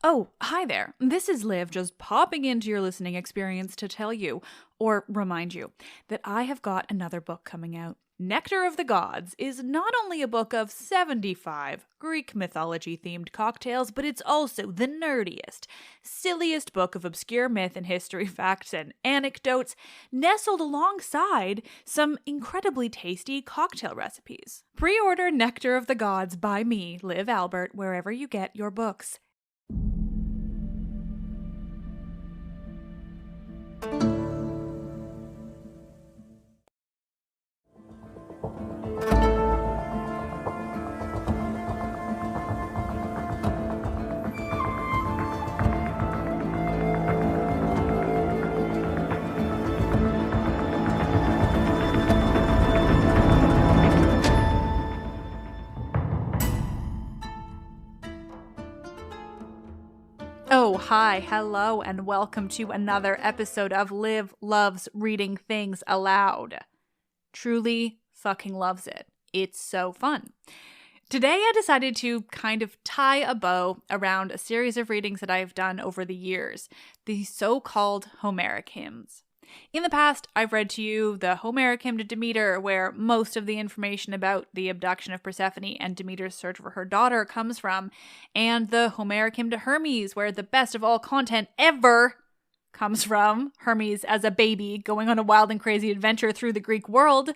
Oh, hi there. This is Liv just popping into your listening experience to tell you, or remind you, that I have got another book coming out. Nectar of the Gods is not only a book of 75 Greek mythology-themed cocktails, but it's also the nerdiest, silliest book of obscure myth and history facts and anecdotes, nestled alongside some incredibly tasty cocktail recipes. Pre-order Nectar of the Gods by me, Liv Albert, wherever you get your books. Oh, hi, hello, and welcome to another episode of Liv Loves Reading Things Aloud. Truly fucking loves it. It's so fun. Today I decided to kind of tie a bow around a series of readings that I've done over the years, the so-called Homeric Hymns. In the past, I've read to you the Homeric Hymn to Demeter, where most of the information about the abduction of Persephone and Demeter's search for her daughter comes from, and the Homeric Hymn to Hermes, where the best of all content ever comes from, Hermes as a baby going on a wild and crazy adventure through the Greek world,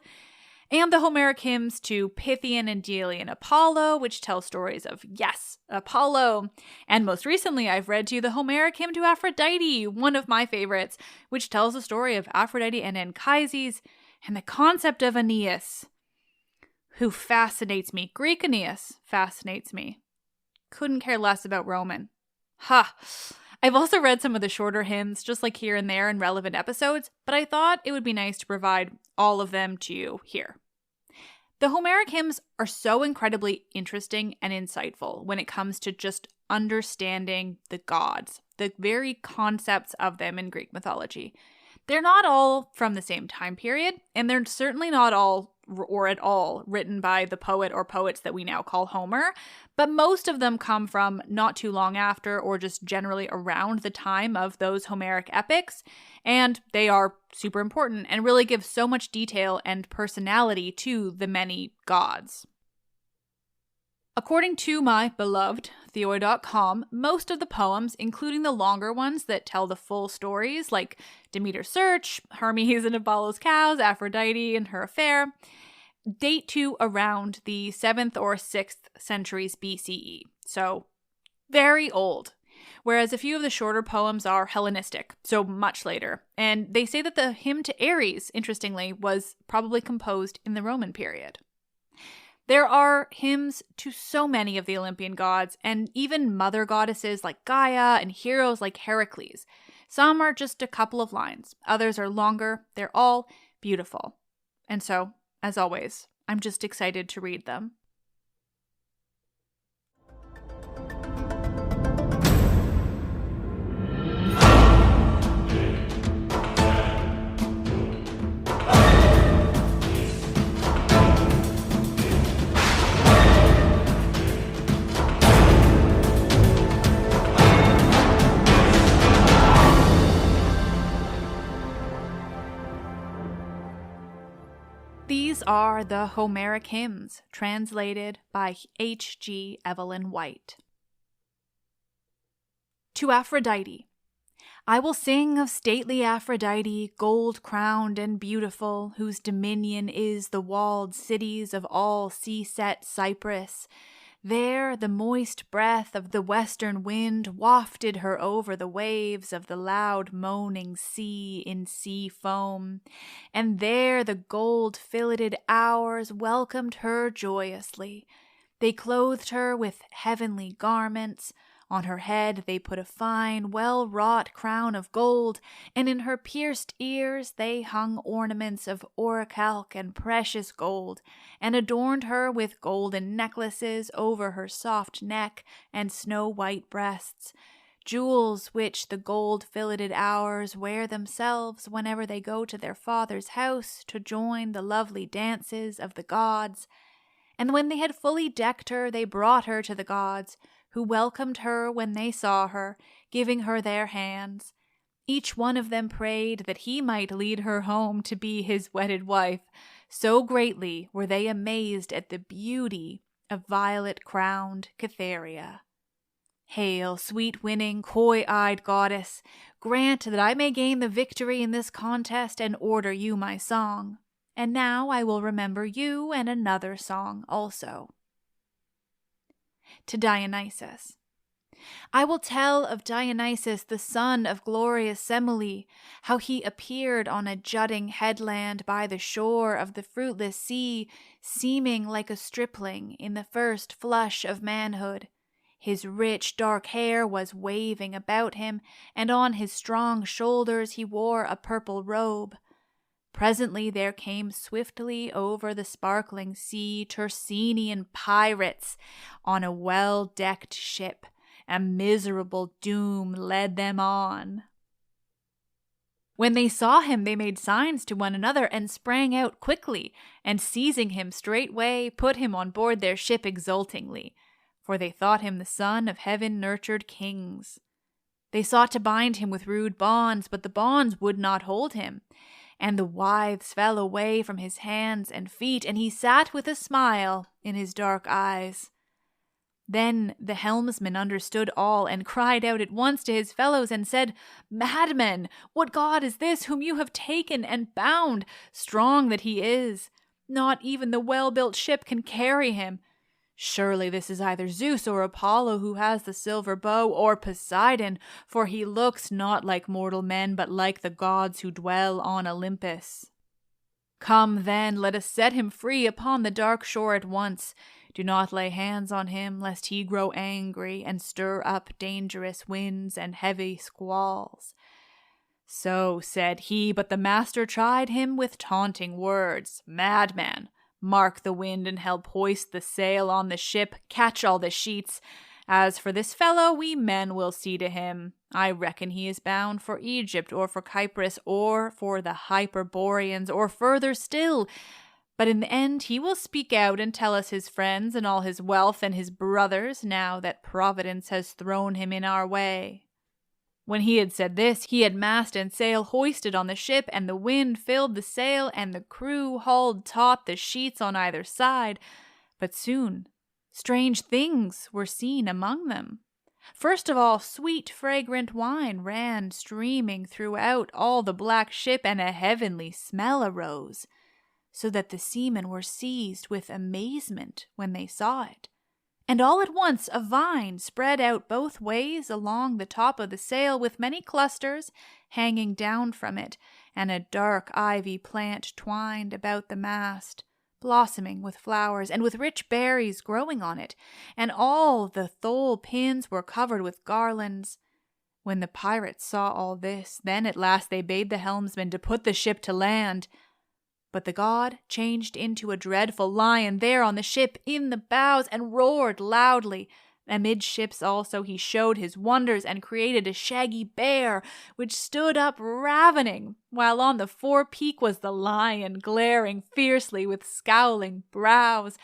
and the Homeric Hymns to Pythian and Delian Apollo, which tell stories of, yes, Apollo. And most recently, I've read to you the Homeric Hymn to Aphrodite, one of my favorites, which tells the story of Aphrodite and Anchises, and the concept of Aeneas, who fascinates me. Greek Aeneas fascinates me. Couldn't care less about Roman. Ha! I've also read some of the shorter hymns, just like here and there in relevant episodes, but I thought it would be nice to provide all of them to you here. The Homeric hymns are so incredibly interesting and insightful when it comes to just understanding the gods, the very concepts of them in Greek mythology. They're not all from the same time period, and they're certainly not all or at all written by the poet or poets that we now call Homer, but most of them come from not too long after or just generally around the time of those Homeric epics, and they are super important and really give so much detail and personality to the many gods. According to my beloved Theoi.com, most of the poems, including the longer ones that tell the full stories, like Demeter's search, Hermes and Apollo's cows, Aphrodite and her affair, date to around the 7th or 6th centuries BCE, so very old. Whereas a few of the shorter poems are Hellenistic, so much later. And they say that the hymn to Ares, interestingly, was probably composed in the Roman period. There are hymns to so many of the Olympian gods, and even mother goddesses like Gaia and heroes like Heracles. Some are just a couple of lines, others are longer, they're all beautiful. And so, as always, I'm just excited to read them. These are the Homeric Hymns, translated by HG Evelyn-White. To Aphrodite. I will sing of stately Aphrodite, gold-crowned and beautiful, whose dominion is the walled cities of all sea-set Cyprus. There the moist breath of the western wind wafted her over the waves of the loud moaning sea in sea foam, and there the gold-filleted hours welcomed her joyously. They clothed her with heavenly garments. On her head they put a fine, well-wrought crown of gold, and in her pierced ears they hung ornaments of orichalc and precious gold, and adorned her with golden necklaces over her soft neck and snow-white breasts, jewels which the gold-filleted hours wear themselves whenever they go to their father's house to join the lovely dances of the gods. And when they had fully decked her, they brought her to the gods, who welcomed her when they saw her, giving her their hands. Each one of them prayed that he might lead her home to be his wedded wife. So greatly were they amazed at the beauty of violet-crowned Cytherea. Hail, sweet-winning, coy-eyed goddess, grant that I may gain the victory in this contest and order you my song. And now I will remember you and another song also. To Dionysus. I will tell of Dionysus, the son of glorious Semele, how he appeared on a jutting headland by the shore of the fruitless sea, seeming like a stripling in the first flush of manhood. His rich dark hair was waving about him, and on his strong shoulders he wore a purple robe. Presently there came swiftly over the sparkling sea Tersenian pirates on a well-decked ship. A miserable doom led them on. When they saw him, they made signs to one another and sprang out quickly, and seizing him straightway, put him on board their ship exultingly, for they thought him the son of heaven-nurtured kings. They sought to bind him with rude bonds, but the bonds would not hold him, and the withes fell away from his hands and feet, and he sat with a smile in his dark eyes. Then the helmsman understood all, and cried out at once to his fellows, and said, Madmen, what god is this whom you have taken and bound, strong that he is? Not even the well-built ship can carry him. Surely this is either Zeus or Apollo who has the silver bow, or Poseidon, for he looks not like mortal men, but like the gods who dwell on Olympus. Come then, let us set him free upon the dark shore at once. Do not lay hands on him, lest he grow angry and stir up dangerous winds and heavy squalls. So said he, but the master chid him with taunting words. Madman, mark the wind and help hoist the sail on the ship, catch all the sheets. As for this fellow, we men will see to him. I reckon he is bound for Egypt, or for Cyprus, or for the Hyperboreans, or further still. But in the end he will speak out and tell us his friends and all his wealth and his brothers, now that Providence has thrown him in our way. When he had said this, he had mast and sail hoisted on the ship, and the wind filled the sail, and the crew hauled taut the sheets on either side. But soon strange things were seen among them. First of all, sweet fragrant wine ran streaming throughout all the black ship, and a heavenly smell arose, so that the seamen were seized with amazement when they saw it. And all at once a vine spread out both ways along the top of the sail, with many clusters hanging down from it, and a dark ivy plant twined about the mast, blossoming with flowers, and with rich berries growing on it, and all the thole pins were covered with garlands. When the pirates saw all this, then at last they bade the helmsman to put the ship to land. But the god changed into a dreadful lion there on the ship in the bows, and roared loudly. Amidships also he showed his wonders, and created a shaggy bear, which stood up ravening, while on the forepeak was the lion, glaring fiercely with scowling brows.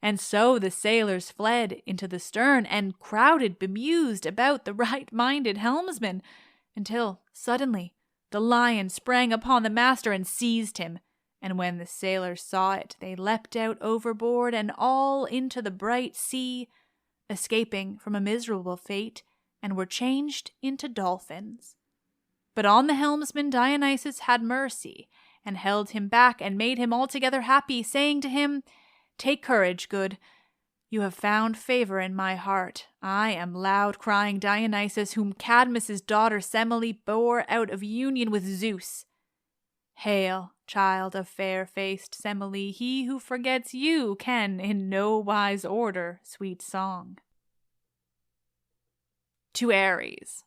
And so the sailors fled into the stern, and crowded bemused about the right-minded helmsman, until suddenly the lion sprang upon the master and seized him. And when the sailors saw it, they leapt out overboard and all into the bright sea, escaping from a miserable fate, and were changed into dolphins. But on the helmsman Dionysus had mercy, and held him back, and made him altogether happy, saying to him, Take courage, good. You have found favor in my heart. I am loud-crying Dionysus, whom Cadmus's daughter Semele bore out of union with Zeus. Hail, child of fair-faced Semele, he who forgets you can in no wise order sweet song. To Ares.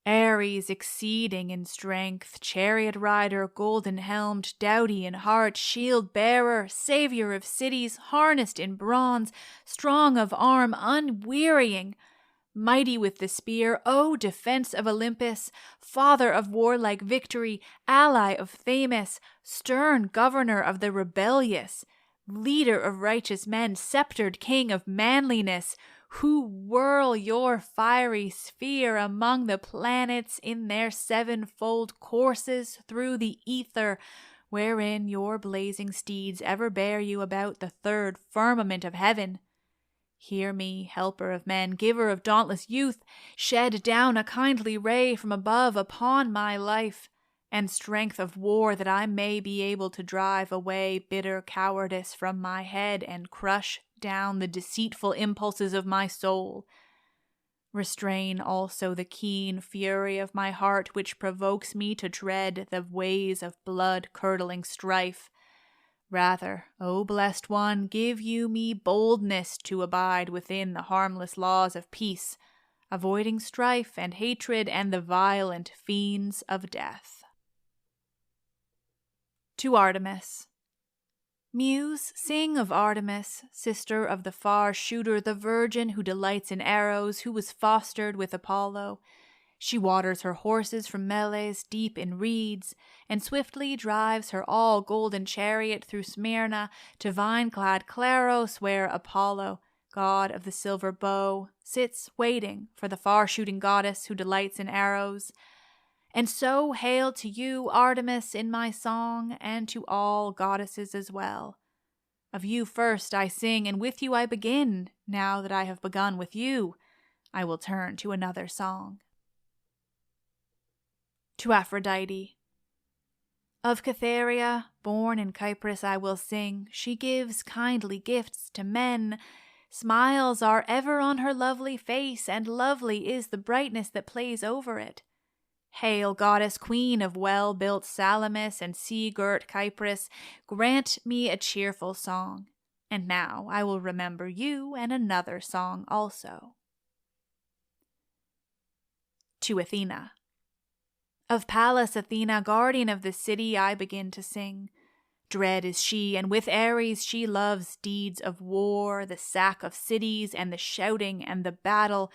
Ares exceeding in strength, chariot-rider, golden-helmed, doughty in heart, shield-bearer, savior of cities, harnessed in bronze, strong of arm, unwearying, mighty with the spear, O defense of Olympus, father of warlike victory, ally of Themis, stern governor of the rebellious, leader of righteous men, sceptred king of manliness, who whirl your fiery sphere among the planets in their sevenfold courses through the ether, wherein your blazing steeds ever bear you about the third firmament of heaven. Hear me, helper of men, giver of dauntless youth, shed down a kindly ray from above upon my life, and strength of war, that I may be able to drive away bitter cowardice from my head and crush down the deceitful impulses of my soul. Restrain also the keen fury of my heart, which provokes me to tread the ways of blood-curdling strife. Rather, O blessed one, give you me boldness to abide within the harmless laws of peace, avoiding strife and hatred and the violent fiends of death. To Artemis. Muse, sing of Artemis, sister of the far shooter, the virgin who delights in arrows, who was fostered with Apollo. She waters her horses from meles deep in reeds, and swiftly drives her all-golden chariot through Smyrna to vine-clad Claros, where Apollo, god of the silver bow, sits waiting for the far-shooting goddess who delights in arrows. And so hail to you, Artemis, in my song, and to all goddesses as well. Of you first I sing, and with you I begin. Now that I have begun with you, I will turn to another song. To Aphrodite. Of Cytherea, born in Cyprus, I will sing. She gives kindly gifts to men. Smiles are ever on her lovely face, and lovely is the brightness that plays over it. Hail, goddess, queen of well-built Salamis and sea-girt Cyprus, grant me a cheerful song. And now I will remember you and another song also. To Athena. Of Pallas Athena, guardian of the city, I begin to sing. Dread is she, and with Ares she loves deeds of war, the sack of cities, and the shouting and the battle.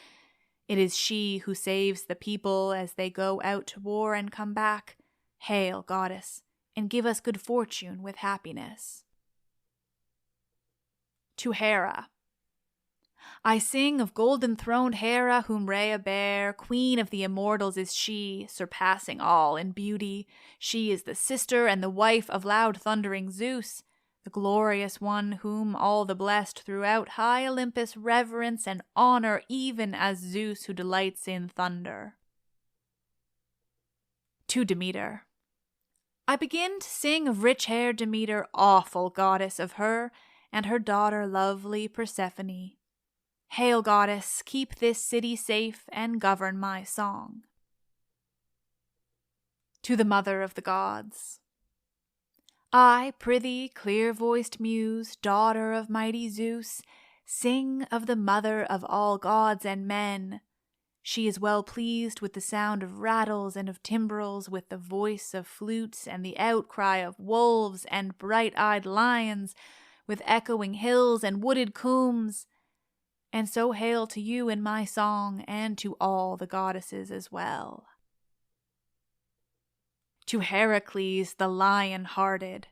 It is she who saves the people as they go out to war and come back. Hail, goddess, and give us good fortune with happiness. To Hera. I sing of golden-throned Hera, whom Rhea bare. Queen of the immortals is she, surpassing all in beauty. She is the sister and the wife of loud-thundering Zeus, the glorious one whom all the blessed throughout high Olympus reverence and honor, even as Zeus who delights in thunder. To Demeter. I begin to sing of rich-haired Demeter, awful goddess of her, and her daughter lovely Persephone. Hail, goddess, keep this city safe and govern my song. To the mother of the gods. I, prithee, clear-voiced muse, daughter of mighty Zeus, sing of the mother of all gods and men. She is well pleased with the sound of rattles and of timbrels, with the voice of flutes and the outcry of wolves and bright-eyed lions, with echoing hills and wooded combes. And so hail to you in my song, and to all the goddesses as well. To Heracles, the lion-hearted.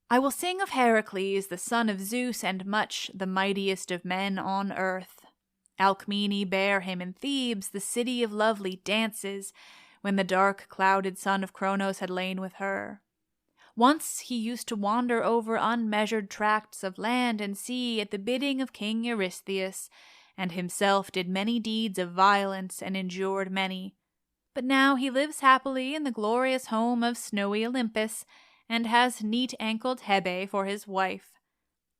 I will sing of Heracles, the son of Zeus, and much the mightiest of men on earth. Alcmene bare him in Thebes, the city of lovely dances, when the dark clouded son of Cronos had lain with her. Once he used to wander over unmeasured tracts of land and sea at the bidding of King Eurystheus, and himself did many deeds of violence and endured many. But now he lives happily in the glorious home of snowy Olympus, and has neat-ankled Hebe for his wife.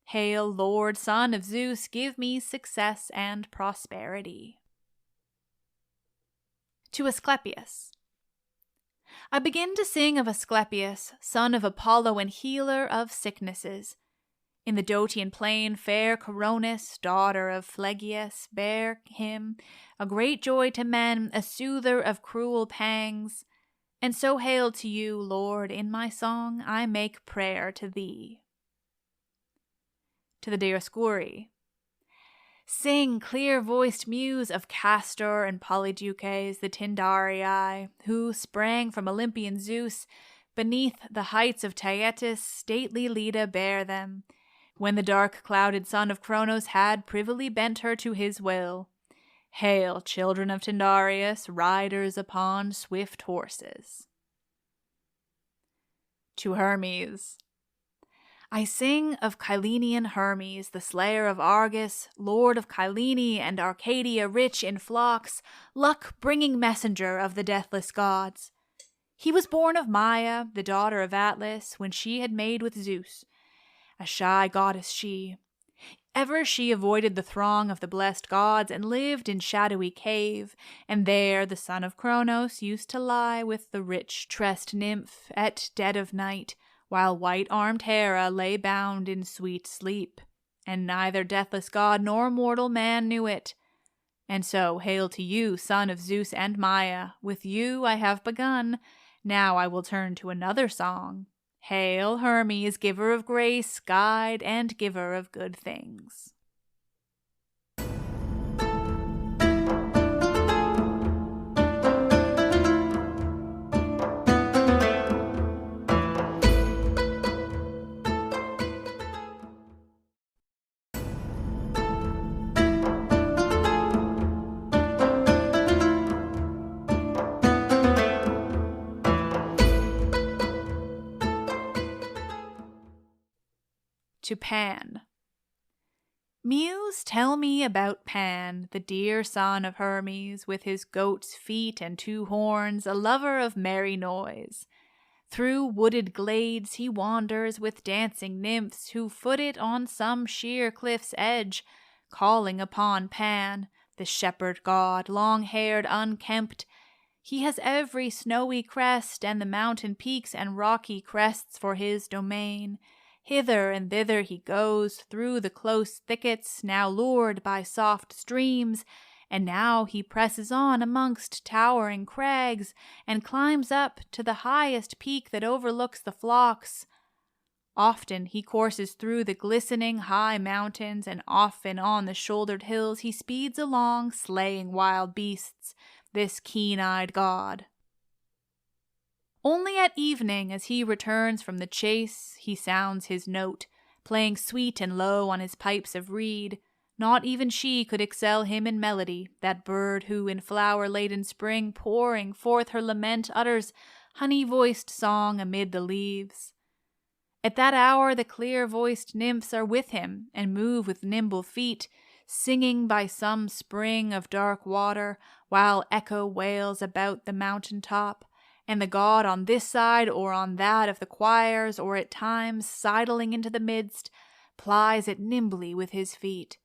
Hail, Lord, son of Zeus, give me success and prosperity. To Asclepius. I begin to sing of Asclepius, son of Apollo and healer of sicknesses. In the Dotian plain, fair Coronis, daughter of Phlegyas, bare him, a great joy to men, a soother of cruel pangs. And so hail to you, Lord, in my song I make prayer to thee. To the Dioscuri. Sing, clear-voiced muse of Castor and Polydeuces, the Tyndarii, who sprang from Olympian Zeus. Beneath the heights of Taygetus, stately Leda bare them. when the dark-clouded son of Cronos had privily bent her to his will. Hail, children of Tyndareus, riders upon swift horses. To Hermes. I sing of Cyllenian Hermes, the slayer of Argus, lord of Cyllene and Arcadia, rich in flocks, luck-bringing messenger of the deathless gods. He was born of Maia, the daughter of Atlas, when she had made with Zeus. A shy goddess she. Ever she avoided the throng of the blessed gods and lived in shadowy cave, and there the son of Cronos used to lie with the rich-tressed nymph at dead of night, while white-armed Hera lay bound in sweet sleep, and neither deathless god nor mortal man knew it. And so, hail to you, son of Zeus and Maia, with you I have begun, now I will turn to another song. Hail, Hermes, giver of grace, guide, and giver of good things. To Pan. Muse, tell me about Pan, the dear son of Hermes, with his goat's feet and 2 horns, a lover of merry noise. Through wooded glades he wanders with dancing nymphs who foot it on some sheer cliff's edge, calling upon Pan, the shepherd god, long-haired, unkempt. He has every snowy crest and the mountain peaks and rocky crests for his domain. Hither and thither he goes through the close thickets, now lured by soft streams, and now he presses on amongst towering crags, and climbs up to the highest peak that overlooks the flocks. Often he courses through the glistening high mountains, and often on the shouldered hills he speeds along, slaying wild beasts, this keen-eyed god. Only at evening, as he returns from the chase, he sounds his note, playing sweet and low on his pipes of reed. Not even she could excel him in melody, that bird who in flower-laden spring, pouring forth her lament, utters honey-voiced song amid the leaves. At that hour the clear-voiced nymphs are with him, and move with nimble feet, singing by some spring of dark water, while echo wails about the mountain top. And the god on this side or on that of the choirs, or at times sidling into the midst, plies it nimbly with his feet.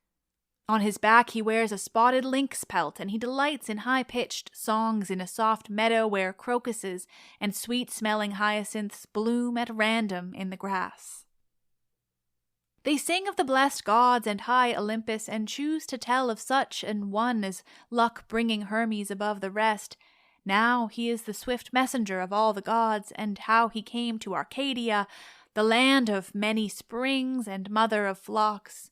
On his back he wears a spotted lynx pelt, and he delights in high-pitched songs in a soft meadow where crocuses and sweet-smelling hyacinths bloom at random in the grass. They sing of the blessed gods and high Olympus, and choose to tell of such an one as luck-bringing Hermes above the rest. Now he is the swift messenger of all the gods, and how he came to Arcadia, the land of many springs and mother of flocks.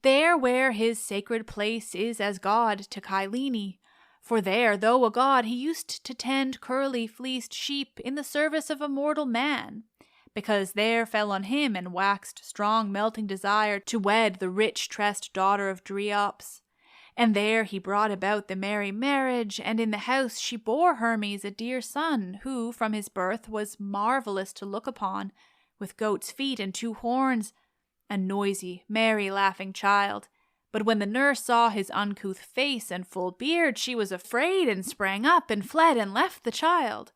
There where his sacred place is as god to Cyllene, for there, though a god, he used to tend curly-fleeced sheep in the service of a mortal man, because there fell on him and waxed strong melting desire to wed the rich-tressed daughter of Dryops. And there he brought about the merry marriage, and in the house she bore Hermes a dear son, who from his birth was marvellous to look upon, with goat's feet and 2 horns, a noisy, merry, laughing child. But when the nurse saw his uncouth face and full beard, she was afraid, and sprang up, and fled, and left the child.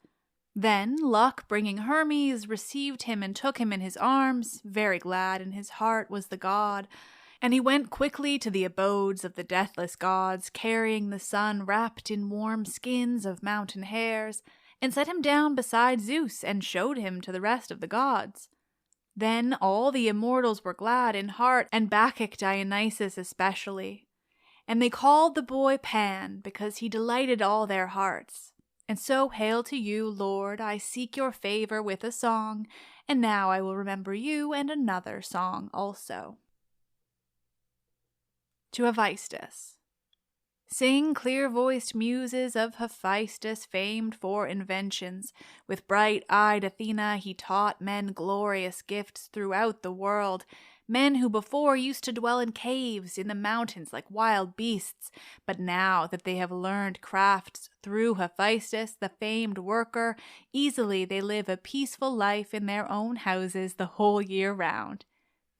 Then luck-bringing Hermes received him and took him in his arms, very glad in his heart was the god. And he went quickly to the abodes of the deathless gods, carrying the son wrapped in warm skins of mountain hares, and set him down beside Zeus, and showed him to the rest of the gods. Then all the immortals were glad in heart, and Bacchic Dionysus especially. And they called the boy Pan, because he delighted all their hearts. And so hail to you, Lord, I seek your favor with a song, and now I will remember you and another song also. To Hephaestus. Sing clear-voiced muses of Hephaestus, famed for inventions. With bright-eyed Athena he taught men glorious gifts throughout the world. Men who before used to dwell in caves in the mountains like wild beasts, but now that they have learned crafts through Hephaestus, the famed worker, easily they live a peaceful life in their own houses the whole year round.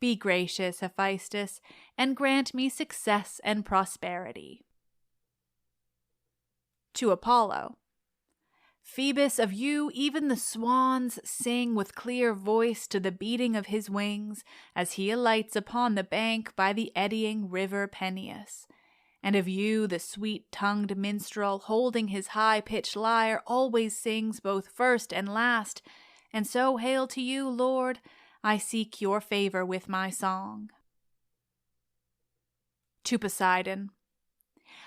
Be gracious, Hephaestus, and grant me success and prosperity. To Apollo. Phoebus, of you even the swans sing with clear voice to the beating of his wings as he alights upon the bank by the eddying river Peneus. And of you the sweet-tongued minstrel, holding his high-pitched lyre, always sings both first and last. And so hail to you, Lord, I seek your favor with my song. To Poseidon.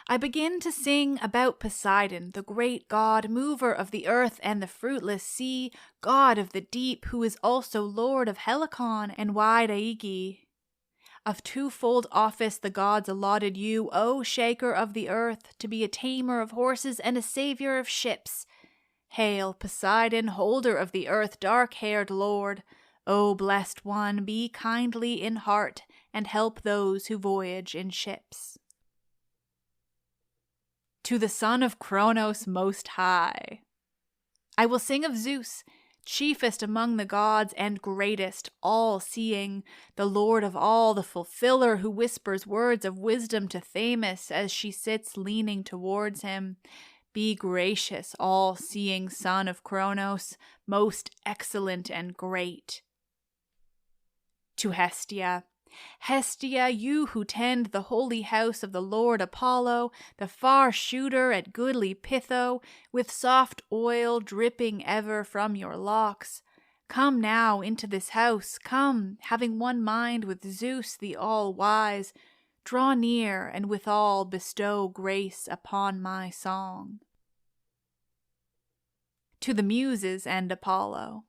I begin to sing about Poseidon, the great god, mover of the earth and the fruitless sea, god of the deep, who is also lord of Helicon and wide Aegae. Of twofold office the gods allotted you, O shaker of the earth, to be a tamer of horses and a savior of ships. Hail, Poseidon, holder of the earth, dark-haired lord. O blessed one, be kindly in heart and help those who voyage in ships. To the son of Cronos most high. I will sing of Zeus, chiefest among the gods and greatest, all-seeing, the lord of all, the fulfiller who whispers words of wisdom to Themis as she sits leaning towards him. Be gracious, all-seeing son of Cronos, most excellent and great. To Hestia. Hestia, you who tend the holy house of the Lord Apollo, the far shooter at goodly Pytho, with soft oil dripping ever from your locks. Come now into this house, come, having one mind with Zeus the all-wise, draw near and withal bestow grace upon my song. To the Muses and Apollo.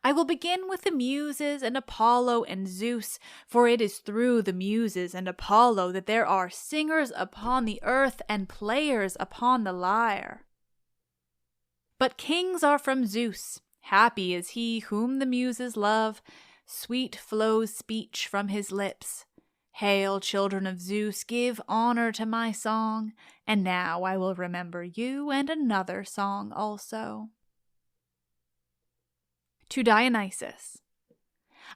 I will begin with the Muses and Apollo and Zeus, for it is through the Muses and Apollo that there are singers upon the earth and players upon the lyre. But kings are from Zeus. Happy is he whom the Muses love. Sweet flows speech from his lips. Hail, children of Zeus, give honor to my song. And now I will remember you and another song also. To Dionysus.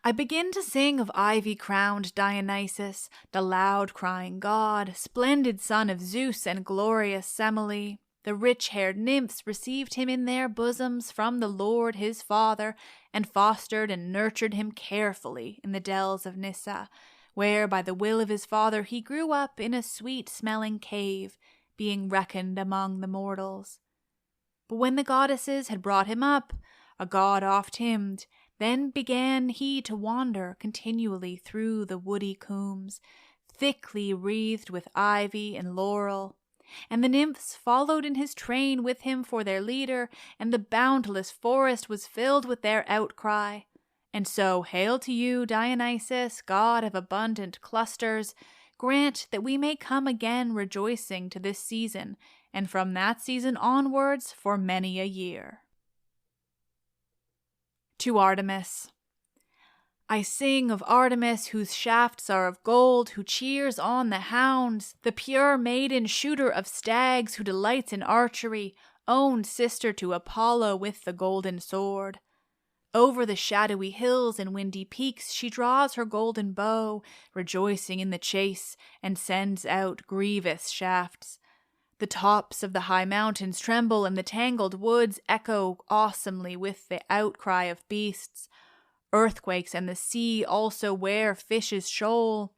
I begin to sing of ivy-crowned Dionysus, the loud-crying god, splendid son of Zeus and glorious Semele. The rich-haired nymphs received him in their bosoms from the Lord his father, and fostered and nurtured him carefully in the dells of Nyssa, where by the will of his father he grew up in a sweet-smelling cave, being reckoned among the mortals. But when the goddesses had brought him up, a god oft-hymned, then began he to wander continually through the woody combes, thickly wreathed with ivy and laurel. And the nymphs followed in his train with him for their leader, and the boundless forest was filled with their outcry. And so, hail to you, Dionysus, god of abundant clusters, grant that we may come again rejoicing to this season, and from that season onwards for many a year. To Artemis. I sing of Artemis, whose shafts are of gold, who cheers on the hounds, the pure maiden shooter of stags, who delights in archery, own sister to Apollo with the golden sword. Over the shadowy hills and windy peaks she draws her golden bow, rejoicing in the chase, and sends out grievous shafts. The tops of the high mountains tremble, and the tangled woods echo awesomely with the outcry of beasts. Earthquakes and the sea also wear fishes' shoal.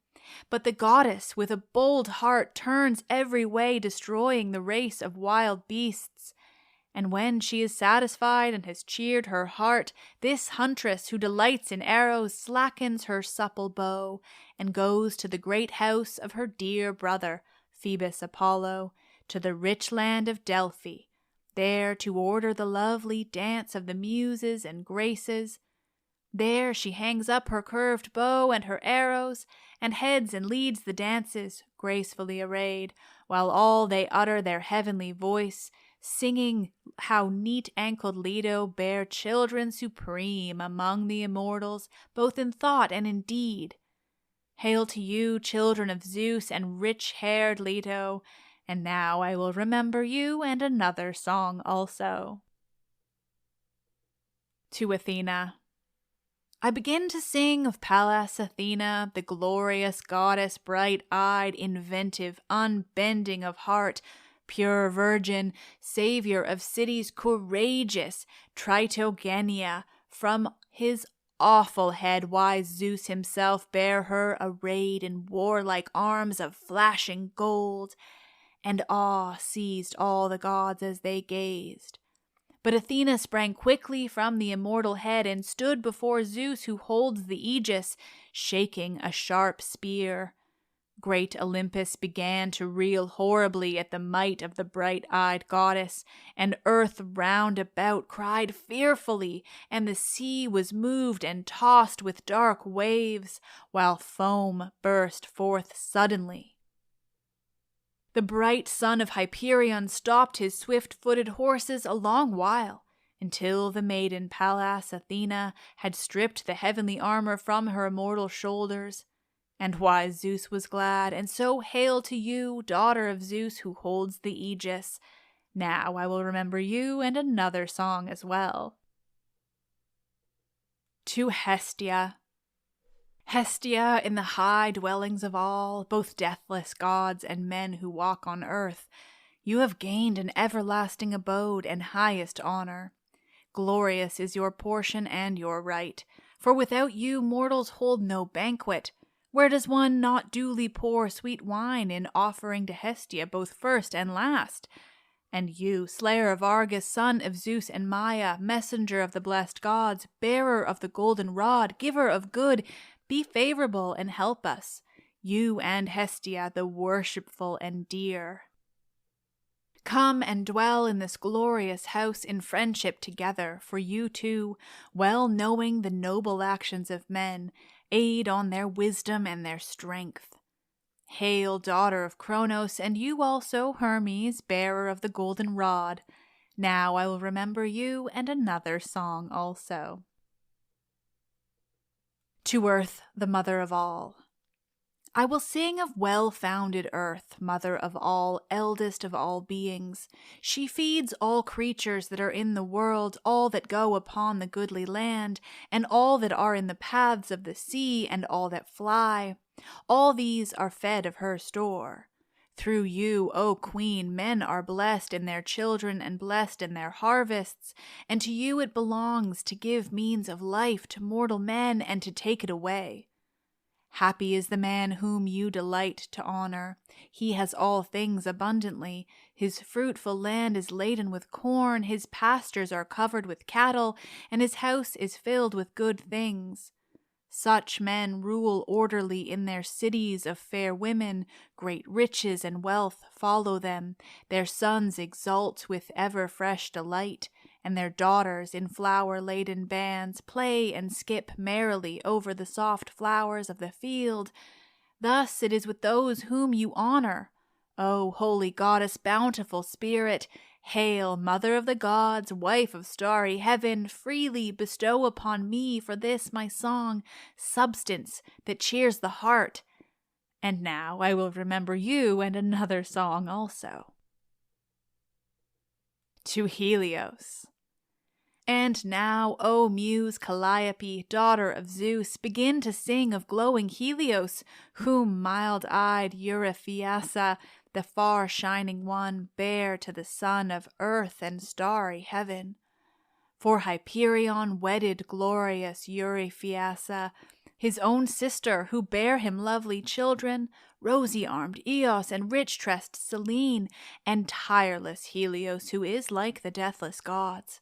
But the goddess, with a bold heart, turns every way, destroying the race of wild beasts. And when she is satisfied and has cheered her heart, this huntress who delights in arrows slackens her supple bow, and goes to the great house of her dear brother, Phoebus Apollo, to the rich land of Delphi, there to order the lovely dance of the Muses and Graces. There she hangs up her curved bow and her arrows, and heads and leads the dances, gracefully arrayed, while all they utter their heavenly voice, singing how neat-ankled Leto bare children supreme among the immortals, both in thought and in deed. Hail to you, children of Zeus and rich-haired Leto, and now I will remember you and another song also. To Athena. I begin to sing of Pallas Athena, the glorious goddess, bright-eyed, inventive, unbending of heart, pure virgin, savior of cities, courageous, Tritogenia. From his awful head wise Zeus himself bare her arrayed in warlike arms of flashing gold, and awe seized all the gods as they gazed. But Athena sprang quickly from the immortal head and stood before Zeus, who holds the aegis, shaking a sharp spear. Great Olympus began to reel horribly at the might of the bright-eyed goddess, and earth round about cried fearfully, and the sea was moved and tossed with dark waves, while foam burst forth suddenly. The bright son of Hyperion stopped his swift-footed horses a long while, until the maiden Pallas Athena had stripped the heavenly armor from her immortal shoulders. And wise Zeus was glad, and so hail to you, daughter of Zeus who holds the aegis. Now I will remember you and another song as well. To Hestia. Hestia, in the high dwellings of all, both deathless gods and men who walk on earth, you have gained an everlasting abode and highest honor. Glorious is your portion and your right, for without you mortals hold no banquet. Where does one not duly pour sweet wine in offering to Hestia both first and last? And you, slayer of Argus, son of Zeus and Maia, messenger of the blessed gods, bearer of the golden rod, giver of good, be favorable and help us, you and Hestia, the worshipful and dear. Come and dwell in this glorious house in friendship together, for you too, well knowing the noble actions of men, aid on their wisdom and their strength. Hail, daughter of Cronos, and you also, Hermes, bearer of the golden rod. Now I will remember you and another song also. To Earth, the mother of all. I will sing of well-founded Earth, mother of all, eldest of all beings. She feeds all creatures that are in the world, all that go upon the goodly land, and all that are in the paths of the sea, and all that fly. All these are fed of her store. Through you, O Queen, men are blessed in their children and blessed in their harvests, and to you it belongs to give means of life to mortal men and to take it away. Happy is the man whom you delight to honor. He has all things abundantly. His fruitful land is laden with corn, his pastures are covered with cattle, and his house is filled with good things. Such men rule orderly in their cities of fair women, great riches and wealth follow them, their sons exult with ever-fresh delight, and their daughters in flower-laden bands play and skip merrily over the soft flowers of the field. Thus it is with those whom you honor. O holy goddess, bountiful spirit, hail, mother of the gods, wife of starry heaven, freely bestow upon me for this my song substance that cheers the heart. And now I will remember you and another song also. To Helios. And now, O muse Calliope, daughter of Zeus, begin to sing of glowing Helios, whom mild-eyed Euryphiasa, the far-shining one, bare to the son of earth and starry heaven. For Hyperion wedded glorious Euryphiasa, his own sister, who bare him lovely children, rosy-armed Eos and rich-tressed Selene, and tireless Helios, who is like the deathless gods.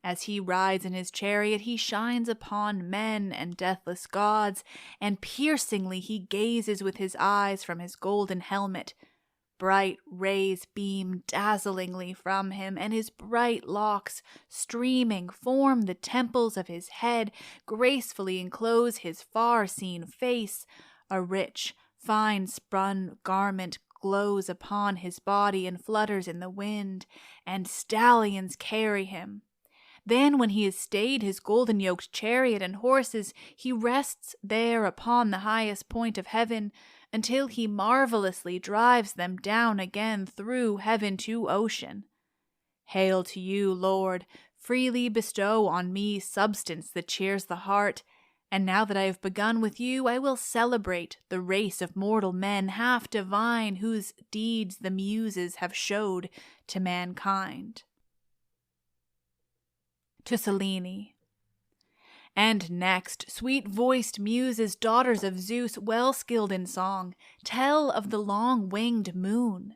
As he rides in his chariot, he shines upon men and deathless gods, and piercingly he gazes with his eyes from his golden helmet. Bright rays beam dazzlingly from him, and his bright locks, streaming, form the temples of his head, gracefully enclose his far-seen face. A rich, fine-spun garment glows upon his body and flutters in the wind, and stallions carry him. Then when he has stayed his golden-yoked chariot and horses, he rests there upon the highest point of heaven, until he marvelously drives them down again through heaven to ocean. Hail to you, Lord! Freely bestow on me substance that cheers the heart, and now that I have begun with you, I will celebrate the race of mortal men half divine, whose deeds the Muses have showed to mankind. To Selene. And next, sweet-voiced Muses, daughters of Zeus, well-skilled in song, tell of the long-winged moon.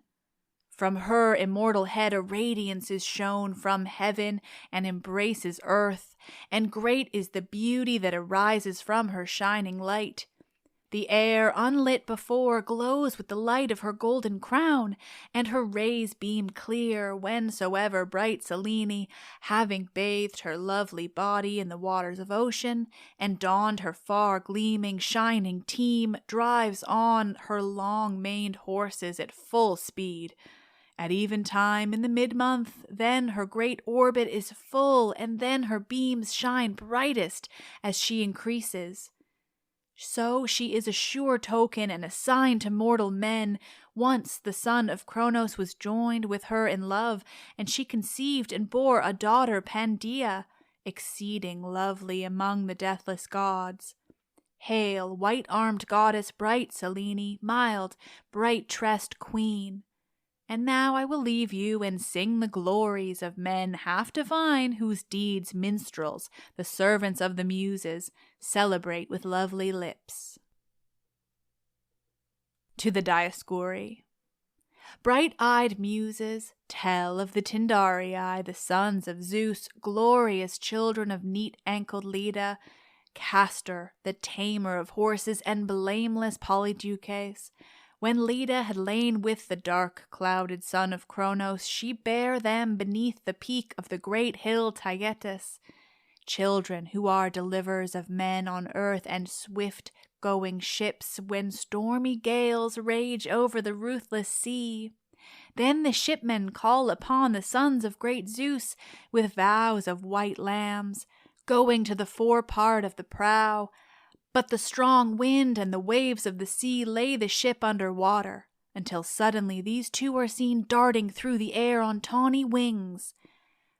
From her immortal head a radiance is shown from heaven and embraces earth, and great is the beauty that arises from her shining light. The air, unlit before, glows with the light of her golden crown, and her rays beam clear whensoever bright Selene, having bathed her lovely body in the waters of ocean, and donned her far gleaming, shining team, drives on her long-maned horses at full speed. At eventime in the mid-month, then her great orbit is full, and then her beams shine brightest as she increases. So she is a sure token and a sign to mortal men. Once the son of Cronos was joined with her in love, and she conceived and bore a daughter, Pandia, exceeding lovely among the deathless gods. Hail, white-armed goddess, bright Selene, mild, bright-tressed queen. And now I will leave you and sing the glories of men half divine, whose deeds minstrels, the servants of the Muses, celebrate with lovely lips. To the Dioscuri. Bright-eyed Muses, tell of the Tyndarii, the sons of Zeus, glorious children of neat-ankled Leda, Castor, the tamer of horses, and blameless Polydeuces. When Leda had lain with the dark, clouded son of Cronos, she bare them beneath the peak of the great hill Taygetus. Children who are deliverers of men on earth and swift-going ships when stormy gales rage over the ruthless sea. Then the shipmen call upon the sons of great Zeus with vows of white lambs, going to the forepart of the prow. But the strong wind and the waves of the sea lay the ship under water, until suddenly these two are seen darting through the air on tawny wings.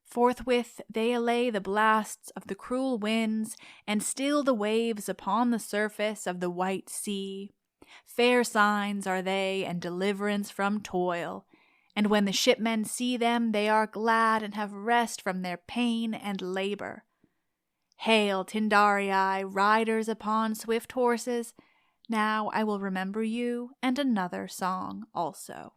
Forthwith they allay the blasts of the cruel winds, and still the waves upon the surface of the white sea. Fair signs are they, and deliverance from toil. And when the shipmen see them, they are glad and have rest from their pain and labor. Hail, Tyndarii, riders upon swift horses! Now I will remember you and another song also.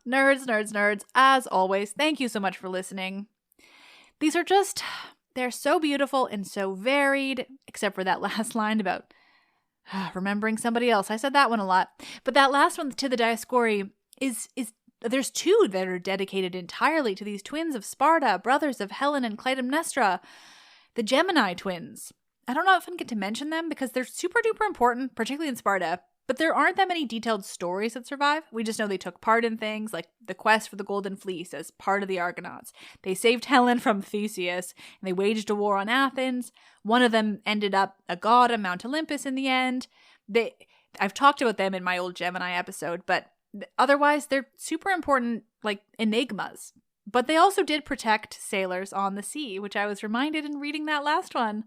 Nerds, as always, thank you so much for listening. They're so beautiful and so varied, except for that last line about remembering somebody else. I said that one a lot. But that last one, to the Dioscuri, is there's two that are dedicated entirely to these twins of Sparta, brothers of Helen and Clytemnestra, the Gemini twins. I don't know if I can get to mention them because they're super duper important, particularly in Sparta. But there aren't that many detailed stories that survive. We just know they took part in things like the quest for the Golden Fleece as part of the Argonauts. They saved Helen from Theseus, and they waged a war on Athens. One of them ended up a god on Mount Olympus in the end. I've talked about them in my old Gemini episode, but otherwise they're super important, like enigmas. But they also did protect sailors on the sea, which I was reminded in reading that last one.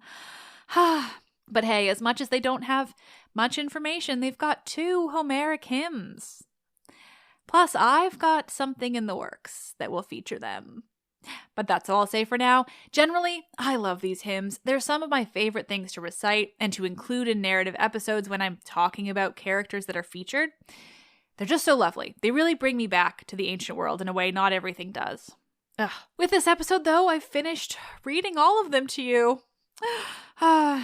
But hey, as much as they don't have much information, they've got 2 Homeric hymns. Plus, I've got something in the works that will feature them. But that's all I'll say for now. Generally, I love these hymns. They're some of my favorite things to recite and to include in narrative episodes when I'm talking about characters that are featured. They're just so lovely. They really bring me back to the ancient world in a way not everything does. With this episode, though, I've finished reading all of them to you.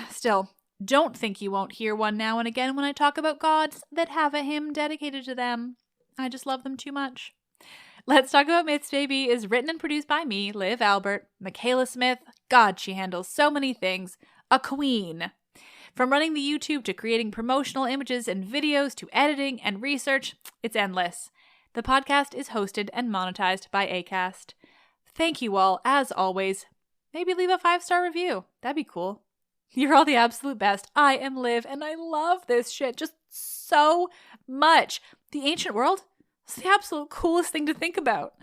Still, don't think you won't hear one now and again when I talk about gods that have a hymn dedicated to them. I just love them too much. Let's Talk About Myths, Baby is written and produced by me, Liv Albert, Michaela Smith. God, she handles so many things. A queen. From running the YouTube to creating promotional images and videos to editing and research, it's endless. The podcast is hosted and monetized by Acast. Thank you all, as always. Maybe leave a 5-star review. That'd be cool. You're all the absolute best. I am Liv, and I love this shit just so much. The ancient world is the absolute coolest thing to think about.